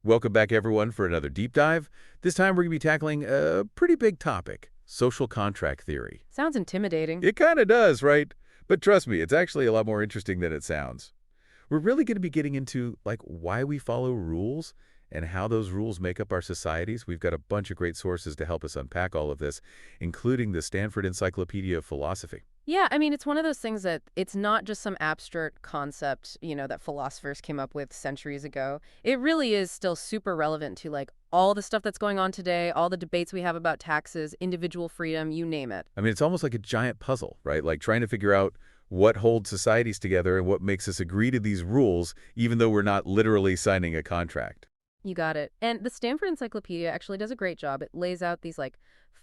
Welcome back, everyone, for another deep dive. This time we're going to be tackling a pretty big topic, social contract theory. Sounds intimidating. It kind of does, right? But trust me, it's actually a lot more interesting than it sounds. We're really going to be getting into, why we follow rules and how those rules make up our societies. We've got a bunch of great sources to help us unpack all of this, including the Stanford Encyclopedia of Philosophy. Yeah, I mean, it's one of those things that it's not just some abstract concept, that philosophers came up with centuries ago. It really is still super relevant to all the stuff that's going on today, all the debates we have about taxes, individual freedom, you name it. I mean, it's almost like a giant puzzle, right? Like trying to figure out what holds societies together and what makes us agree to these rules, even though we're not literally signing a contract. You got it. And the Stanford Encyclopedia actually does a great job. It lays out these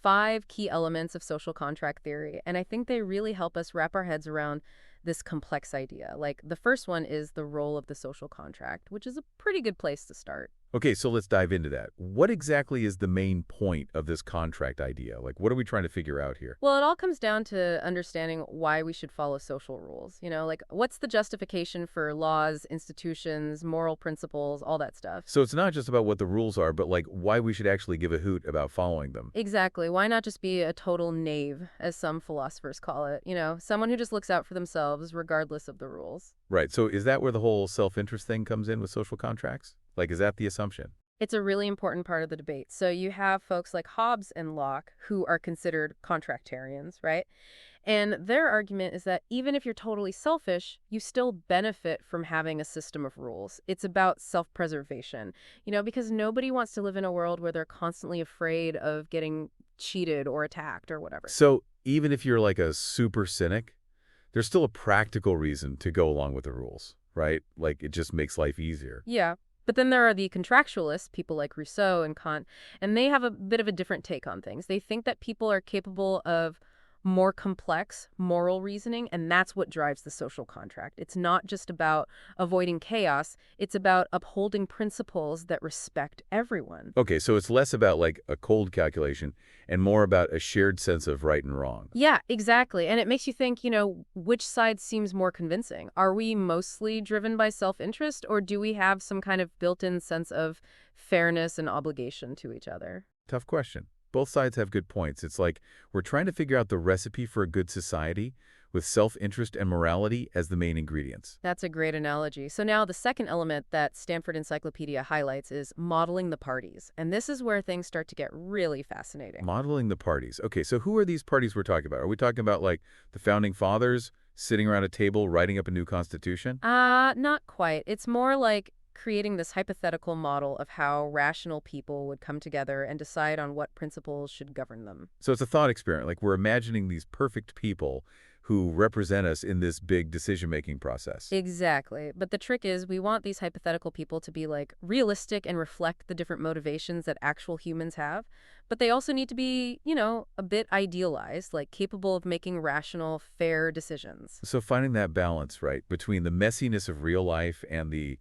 5 key elements of social contract theory, and I think they really help us wrap our heads around this complex idea. Like the first one is the role of the social contract, which is a pretty good place to start. Okay, so let's dive into that. What exactly is the main point of this contract idea? What are we trying to figure out here? Well, it all comes down to understanding why we should follow social rules. What's the justification for laws, institutions, moral principles, all that stuff. So it's not just about what the rules are, but why we should actually give a hoot about following them. Exactly. Why not just be a total knave, as some philosophers call it? Someone who just looks out for themselves regardless of the rules. Right, so is that where the whole self-interest thing comes in with social contracts? Is that the assumption? It's a really important part of the debate. So you have folks like Hobbes and Locke who are considered contractarians, right? And their argument is that even if you're totally selfish, you still benefit from having a system of rules. It's about self-preservation, because nobody wants to live in a world where they're constantly afraid of getting cheated or attacked or whatever. So even if you're a super cynic, there's still a practical reason to go along with the rules, right? It just makes life easier. Yeah. But then there are the contractualists, people like Rousseau and Kant, and they have a bit of a different take on things. They think that people are capable of more complex moral reasoning, and that's what drives the social contract. It's not just about avoiding chaos. It's about upholding principles that respect everyone. Okay, so it's less about a cold calculation and more about a shared sense of right and wrong. Yeah, exactly. And it makes you think, which side seems more convincing? Are we mostly driven by self-interest, or do we have some kind of built-in sense of fairness and obligation to each other? Tough question. Both sides have good points. It's we're trying to figure out the recipe for a good society with self-interest and morality as the main ingredients. That's a great analogy. So now the second element that Stanford Encyclopedia highlights is modeling the parties. And this is where things start to get really fascinating. Modeling the parties. Okay, so who are these parties we're talking about? Are we talking about the founding fathers sitting around a table writing up a new constitution? Not quite. It's more like creating this hypothetical model of how rational people would come together and decide on what principles should govern them. So it's a thought experiment. We're imagining these perfect people who represent us in this big decision-making process. Exactly. But the trick is we want these hypothetical people to be realistic and reflect the different motivations that actual humans have. But they also need to be, a bit idealized, capable of making rational, fair decisions. So finding that balance, right, between the messiness of real life and the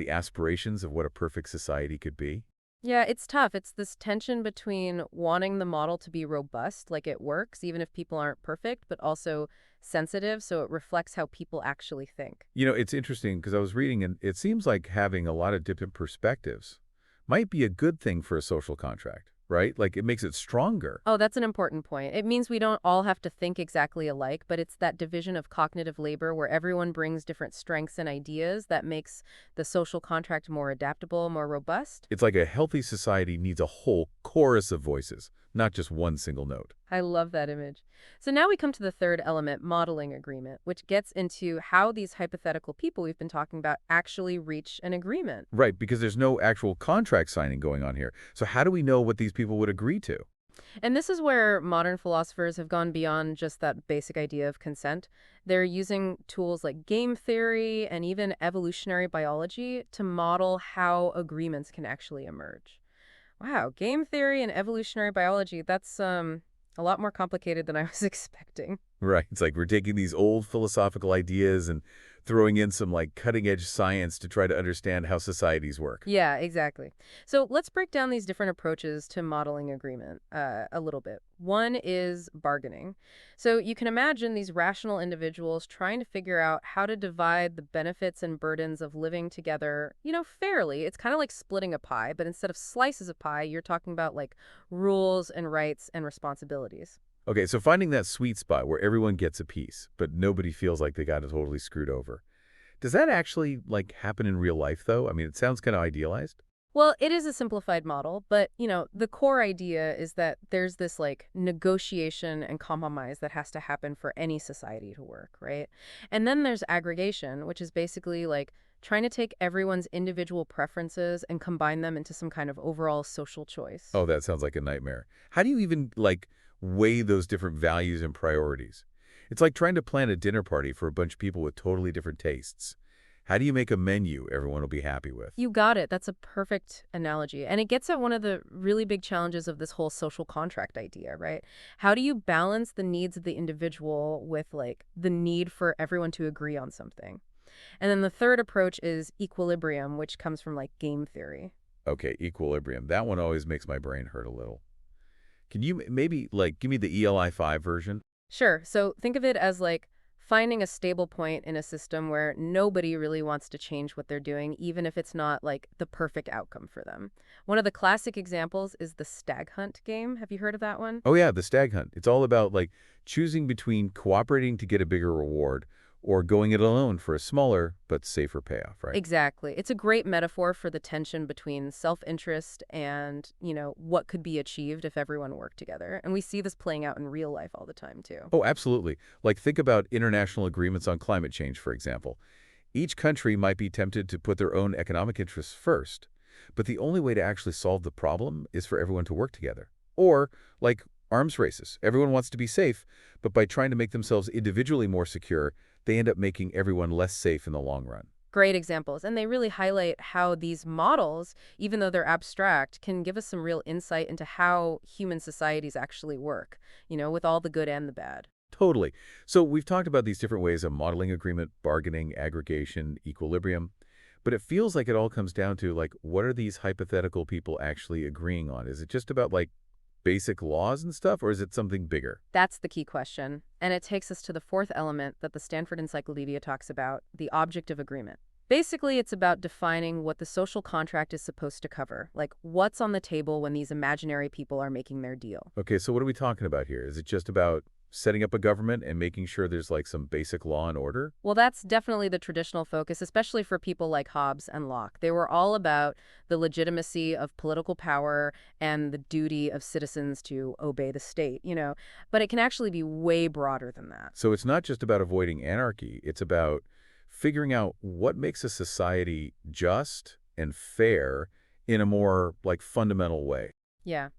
aspirations of what a perfect society could be. Yeah, it's tough. It's this tension between wanting the model to be robust, like it works, even if people aren't perfect, but also sensitive, so it reflects how people actually think. It's interesting because I was reading, and it seems like having a lot of different perspectives might be a good thing for a social contract, right? It makes it stronger. Oh, that's an important point. It means we don't all have to think exactly alike, but it's that division of cognitive labor where everyone brings different strengths and ideas that makes the social contract more adaptable, more robust. It's like a healthy society needs a whole chorus of voices, not just one single note. I love that image. So now we come to the third element, modeling agreement, which gets into how these hypothetical people we've been talking about actually reach an agreement. Right, because there's no actual contract signing going on here. So how do we know what these people would agree to? And this is where modern philosophers have gone beyond just that basic idea of consent. They're using tools like game theory and even evolutionary biology to model how agreements can actually emerge. Wow, game theory and evolutionary biology, that's a lot more complicated than I was expecting. Right, it's we're taking these old philosophical ideas and throwing in some like cutting-edge science to try to understand how societies work. Yeah, exactly. So let's break down these different approaches to modeling agreement a little bit. One is bargaining. So you can imagine these rational individuals trying to figure out how to divide the benefits and burdens of living together, fairly. It's kind of like splitting a pie, but instead of slices of pie, you're talking about like rules and rights and responsibilities. Okay, so finding that sweet spot where everyone gets a piece, but nobody feels like they got it totally screwed over. Does that actually, like, happen in real life, though? I mean, it sounds kind of idealized. Well, it is a simplified model, but, the core idea is that there's this like negotiation and compromise that has to happen for any society to work, right? And then there's aggregation, which is basically like trying to take everyone's individual preferences and combine them into some kind of overall social choice. Oh, that sounds like a nightmare. How do you even, like, weigh those different values and priorities? It's like trying to plan a dinner party for a bunch of people with totally different tastes. How do you make a menu everyone will be happy with? You got it. That's a perfect analogy. And it gets at one of the really big challenges of this whole social contract idea, right? How do you balance the needs of the individual with like the need for everyone to agree on something? And then the third approach is equilibrium, which comes from like game theory. Okay, equilibrium. That one always makes my brain hurt a little. Can you maybe, like, give me the ELI-5 version? Sure. So think of it as like finding a stable point in a system where nobody really wants to change what they're doing, even if it's not like the perfect outcome for them. One of the classic examples is the stag hunt game. Have you heard of that one? Oh yeah, the stag hunt. It's all about like choosing between cooperating to get a bigger reward or going it alone for a smaller but safer payoff, right? Exactly. It's a great metaphor for the tension between self-interest and, what could be achieved if everyone worked together. And we see this playing out in real life all the time, too. Oh, absolutely. Like think about international agreements on climate change, for example. Each country might be tempted to put their own economic interests first, but the only way to actually solve the problem is for everyone to work together. Or, like arms races. Everyone wants to be safe, but by trying to make themselves individually more secure, they end up making everyone less safe in the long run. Great examples. And they really highlight how these models, even though they're abstract, can give us some real insight into how human societies actually work, with all the good and the bad. Totally. So we've talked about these different ways of modeling agreement, bargaining, aggregation, equilibrium, but it feels like it all comes down to, like, what are these hypothetical people actually agreeing on? Is it just about, like, basic laws and stuff, or is it something bigger? That's the key question. And it takes us to the fourth element that the Stanford Encyclopedia talks about, the object of agreement. Basically, it's about defining what the social contract is supposed to cover, like what's on the table when these imaginary people are making their deal. Okay, so what are we talking about here? Is it just about setting up a government and making sure there's, like, some basic law and order? Well, that's definitely the traditional focus, especially for people like Hobbes and Locke. They were all about the legitimacy of political power and the duty of citizens to obey the state. But it can actually be way broader than that. So it's not just about avoiding anarchy. It's about figuring out what makes a society just and fair in a more, like, fundamental way. Yeah.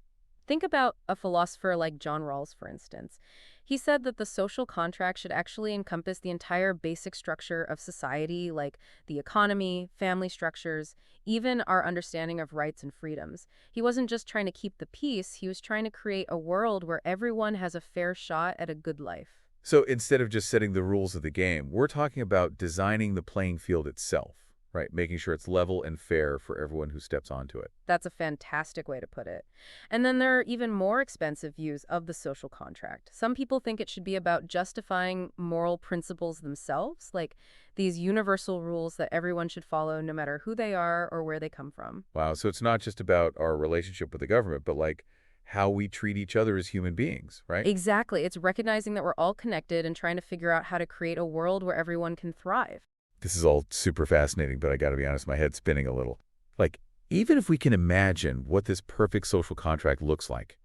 Think about a philosopher like John Rawls, for instance. He said that the social contract should actually encompass the entire basic structure of society, like the economy, family structures, even our understanding of rights and freedoms. He wasn't just trying to keep the peace, he was trying to create a world where everyone has a fair shot at a good life. So instead of just setting the rules of the game, we're talking about designing the playing field itself, right? Making sure it's level and fair for everyone who steps onto it. That's a fantastic way to put it. And then there are even more expensive views of the social contract. Some people think it should be about justifying moral principles themselves, like these universal rules that everyone should follow no matter who they are or where they come from. Wow, so it's not just about our relationship with the government, but like how we treat each other as human beings, right? Exactly. It's recognizing that we're all connected and trying to figure out how to create a world where everyone can thrive. This is all super fascinating, but I got to be honest, my head's spinning a little. Like, even if we can imagine what this perfect social contract looks like,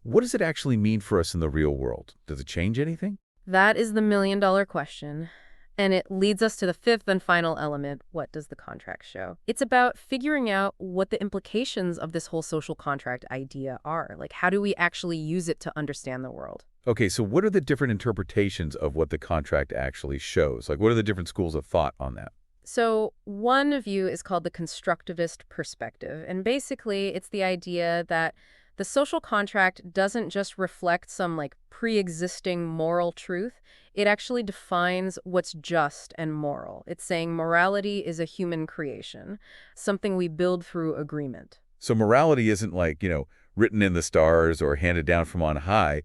what does it actually mean for us in the real world? Does it change anything? That is the million-dollar question. And it leads us to the fifth and final element. What does the contract show? It's about figuring out what the implications of this whole social contract idea are. Like, how do we actually use it to understand the world? Okay, so what are the different interpretations of what the contract actually shows? Like, what are the different schools of thought on that? So one view is called the constructivist perspective. And basically, it's the idea that The social contract doesn't just reflect some like pre-existing moral truth. It actually defines what's just and moral. It's saying morality is a human creation, something we build through agreement. So morality isn't like, written in the stars or handed down from on high.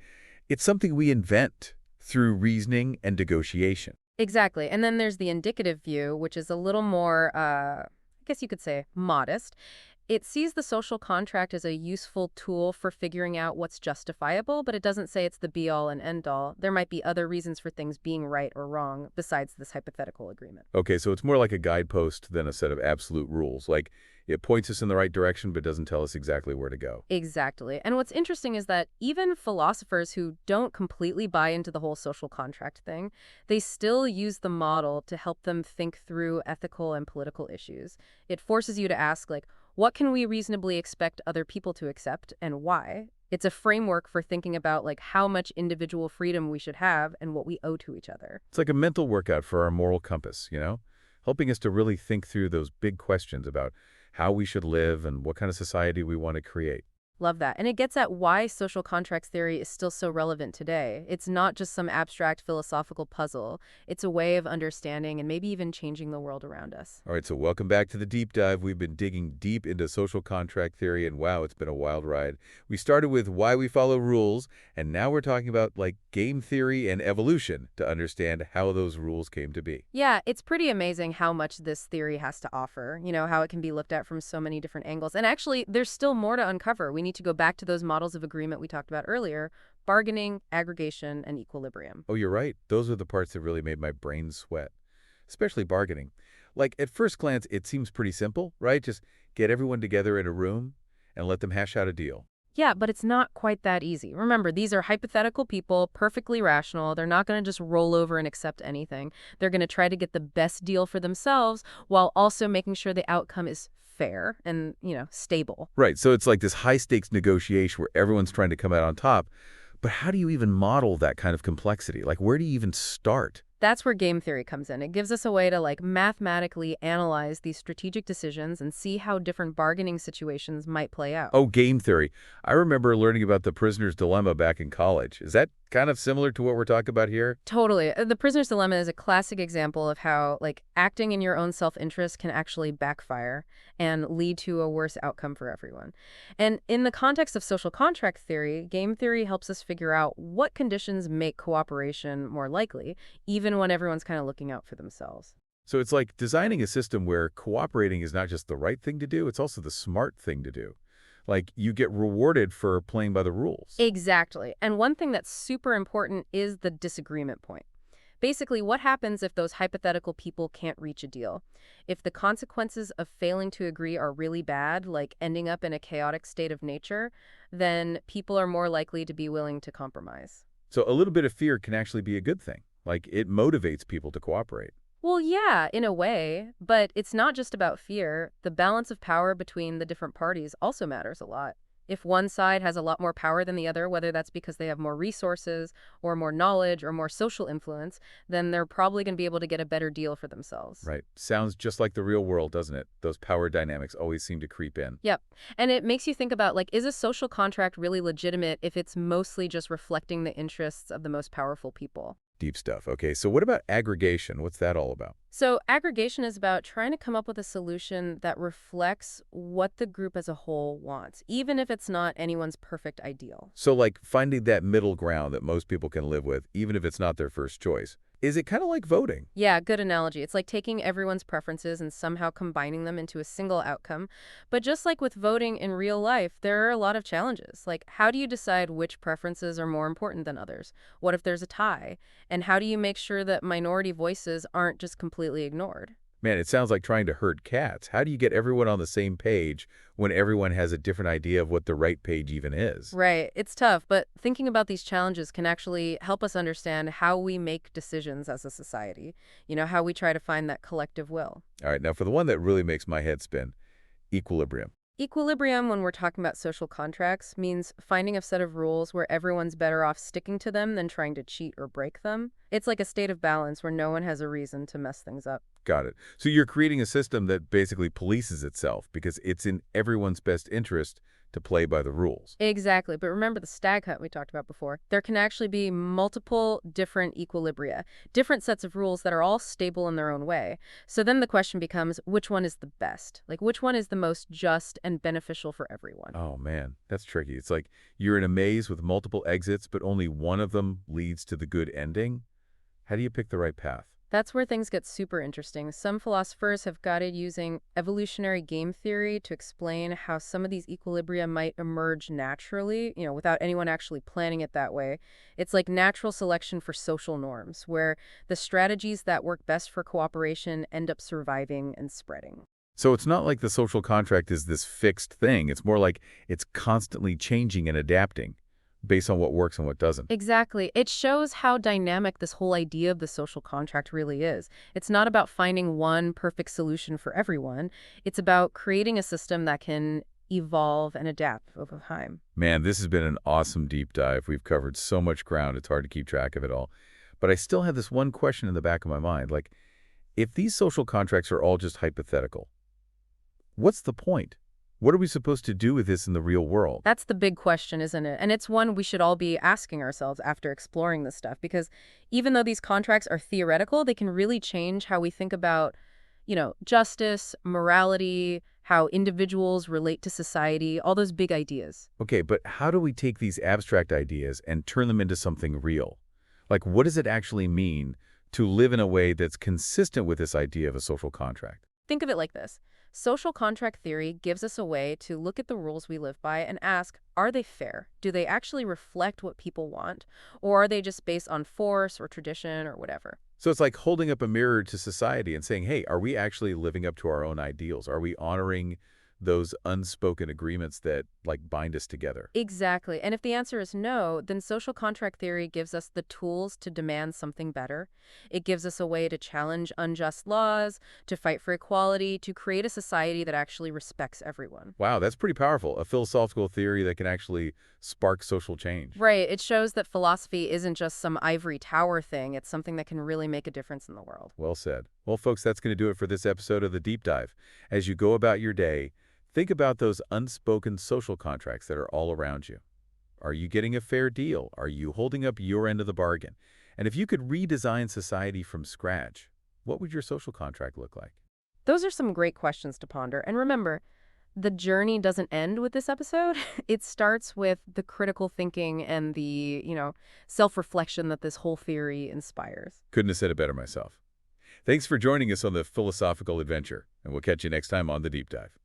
It's something we invent through reasoning and negotiation. Exactly. And then there's the indicative view, which is a little more, I guess you could say, modest. It sees the social contract as a useful tool for figuring out what's justifiable, but it doesn't say it's the be-all and end-all. There might be other reasons for things being right or wrong besides this hypothetical agreement. Okay, so it's more like a guidepost than a set of absolute rules. Like, it points us in the right direction but doesn't tell us exactly where to go. Exactly. And what's interesting is that even philosophers who don't completely buy into the whole social contract thing, they still use the model to help them think through ethical and political issues. It forces you to ask, like, what can we reasonably expect other people to accept and why? It's a framework for thinking about like how much individual freedom we should have and what we owe to each other. It's like a mental workout for our moral compass, helping us to really think through those big questions about how we should live and what kind of society we want to create. Love that. And it gets at why social contracts theory is still so relevant today. It's not just some abstract philosophical puzzle. It's a way of understanding and maybe even changing the world around us. All right, so welcome back to the deep dive. We've been digging deep into social contract theory, and wow, it's been a wild ride. We started with why we follow rules, and now we're talking about like game theory and evolution to understand how those rules came to be. Yeah, it's pretty amazing how much this theory has to offer, how it can be looked at from so many different angles. And actually, there's still more to uncover. We need to go back to those models of agreement we talked about earlier: bargaining, aggregation, and equilibrium. Oh, you're right. Those are the parts that really made my brain sweat, especially bargaining. Like, at first glance, it seems pretty simple, right? Just get everyone together in a room and let them hash out a deal. Yeah, but it's not quite that easy. Remember, these are hypothetical people, perfectly rational. They're not going to just roll over and accept anything. They're going to try to get the best deal for themselves while also making sure the outcome is fair and, stable. Right, so it's like this high-stakes negotiation where everyone's trying to come out on top. But how do you even model that kind of complexity? Like, where do you even start? That's where game theory comes in. It gives us a way to like mathematically analyze these strategic decisions and see how different bargaining situations might play out. Oh, game theory. I remember learning about the prisoner's dilemma back in college. Is that kind of similar to what we're talking about here? Totally. The prisoner's dilemma is a classic example of how like acting in your own self-interest can actually backfire and lead to a worse outcome for everyone. And in the context of social contract theory, game theory helps us figure out what conditions make cooperation more likely, even when everyone's kind of looking out for themselves. So it's like designing a system where cooperating is not just the right thing to do, it's also the smart thing to do. Like, you get rewarded for playing by the rules. Exactly. And one thing that's super important is the disagreement point. Basically, what happens if those hypothetical people can't reach a deal? If the consequences of failing to agree are really bad, like ending up in a chaotic state of nature, then people are more likely to be willing to compromise. So a little bit of fear can actually be a good thing. Like, it motivates people to cooperate. Well, yeah, in a way, but it's not just about fear. The balance of power between the different parties also matters a lot. If one side has a lot more power than the other, whether that's because they have more resources or more knowledge or more social influence, then they're probably going to be able to get a better deal for themselves. Right. Sounds just like the real world, doesn't it? Those power dynamics always seem to creep in. Yep. And it makes you think about, like, is a social contract really legitimate if it's mostly just reflecting the interests of the most powerful people? Deep stuff. Okay, so what about aggregation? What's that all about? So aggregation is about trying to come up with a solution that reflects what the group as a whole wants, even if it's not anyone's perfect ideal. So like finding that middle ground that most people can live with, even if it's not their first choice. Is it kind of like voting? Yeah, good analogy. It's like taking everyone's preferences and somehow combining them into a single outcome. But just like with voting in real life, there are a lot of challenges. Like, how do you decide which preferences are more important than others? What if there's a tie? And how do you make sure that minority voices aren't just completely ignored? Man, it sounds like trying to herd cats. How do you get everyone on the same page when everyone has a different idea of what the right page even is? Right. It's tough, but thinking about these challenges can actually help us understand how we make decisions as a society. How we try to find that collective will. All right, now for the one that really makes my head spin, equilibrium. Equilibrium, when we're talking about social contracts, means finding a set of rules where everyone's better off sticking to them than trying to cheat or break them. It's like a state of balance where no one has a reason to mess things up. Got it. So you're creating a system that basically polices itself because it's in everyone's best interest to play by the rules. Exactly, but remember the stag hunt we talked about before. There can actually be multiple different equilibria, different sets of rules that are all stable in their own way. So then the question becomes, which one is the best? Like, which one is the most just and beneficial for everyone? Oh, man, that's tricky. It's like you're in a maze with multiple exits, but only one of them leads to the good ending. How do you pick the right path? That's where things get super interesting. Some philosophers have guided using evolutionary game theory to explain how some of these equilibria might emerge naturally, without anyone actually planning it that way. It's like natural selection for social norms, where the strategies that work best for cooperation end up surviving and spreading. So it's not like the social contract is this fixed thing. It's more like it's constantly changing and adapting based on what works and what doesn't. Exactly. It shows how dynamic this whole idea of the social contract really is. It's not about finding one perfect solution for everyone. It's about creating a system that can evolve and adapt over time. Man, this has been an awesome deep dive. We've covered so much ground, it's hard to keep track of it all. But I still have this one question in the back of my mind. Like, if these social contracts are all just hypothetical, what's the point? What are we supposed to do with this in the real world? That's the big question, isn't it? And it's one we should all be asking ourselves after exploring this stuff, because even though these contracts are theoretical, they can really change how we think about, justice, morality, how individuals relate to society, all those big ideas. Okay, but how do we take these abstract ideas and turn them into something real? Like, what does it actually mean to live in a way that's consistent with this idea of a social contract? Think of it like this. Social contract theory gives us a way to look at the rules we live by and ask, are they fair? Do they actually reflect what people want? Or are they just based on force or tradition or whatever? So it's like holding up a mirror to society and saying, hey, are we actually living up to our own ideals? Are we honoring those unspoken agreements that, like, bind us together? Exactly. And if the answer is no, then social contract theory gives us the tools to demand something better. It gives us a way to challenge unjust laws, to fight for equality, to create a society that actually respects everyone. Wow, that's pretty powerful. A philosophical theory that can actually spark social change. Right. It shows that philosophy isn't just some ivory tower thing. It's something that can really make a difference in the world. Well said. Well, folks, that's going to do it for this episode of The Deep Dive. As you go about your day, think about those unspoken social contracts that are all around you. Are you getting a fair deal? Are you holding up your end of the bargain? And if you could redesign society from scratch, what would your social contract look like? Those are some great questions to ponder. And remember, the journey doesn't end with this episode. It starts with the critical thinking and the, self-reflection that this whole theory inspires. Couldn't have said it better myself. Thanks for joining us on the philosophical adventure, and we'll catch you next time on The Deep Dive.